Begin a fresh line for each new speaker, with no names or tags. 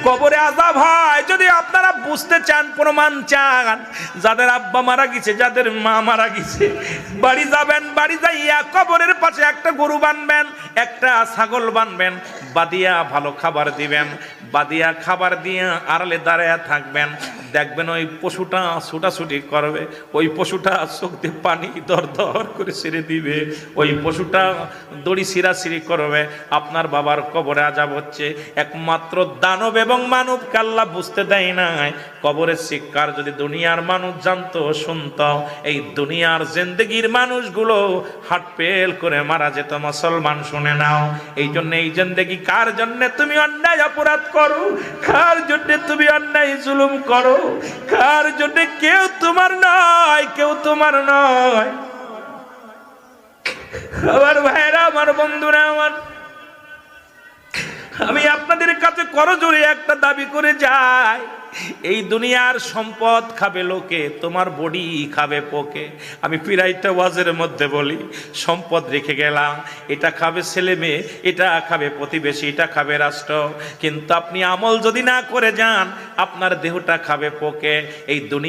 কবরে আযাব হয়। যদি আপনারা বুঝতে চান, প্রমাণ চান, যাদের আব্বা মারা গেছে, যাদের মা মারা গেছে, বাড়ি যাবেন, বাড়ি যাইয়া কবরের পাশে একটা গরু বানবেন, একটা ছাগল বানবেন, বাদিয়া ভালো খাবার দিবেন, বাদিয়া খাবার দিয়ে আড়ালে দাঁড়ায়া থাকবেন। দেখবেন ওই পশুটা ছুটাছুটি করবে, ওই পশুটা চোখ দিয়ে পানি দর দর করে ছেড়ে দিবে, ওই পশুটা দড়ি ছিঁড়াছিঁড়ি করবে। আপনার বাবার কবরে আযাব হচ্ছে। একমাত্র দানব এবং মানবকে আল্লাহ বুঝতে দেয় নাই। কবরের শিক্ষার যদি দুনিয়ার মানুষ জানতো, শুনতো, এই দুনিয়ার জিন্দেগির মানুষগুলো হাট পেল করে মারা যেত। মুসলমান শুনে নাও, এই জন্য এই জিন্দেগি কার জন্য তুমি অন্যায় অপরাধ করো, কার জন্য তুমি অন্যায় জুলুম করো, কার জন্য কেউ তোমার নয়, কেউ তোমার নয়। আমার ভাইরা, আমার বন্ধুরা, আমার আমি আপনাদের কাছে করজোড়ে একটা দাবি করে যাই, এই দুনিয়ার সম্পদ খাবে লোকে, তোমার বডি খাবে পোকে। আমি পিরাইটা ওয়াজের মধ্যে বলি, সম্পদ রেখে গেলাম, এটা খাবে ছেলে মেয়ে, এটা খাবে প্রতিবেশী, এটা খাবে রাষ্ট্র, কিন্তু আপনি আমল যদি না করে যান, আপনার দেহটা খাবে পোকে। এই দুনিয়া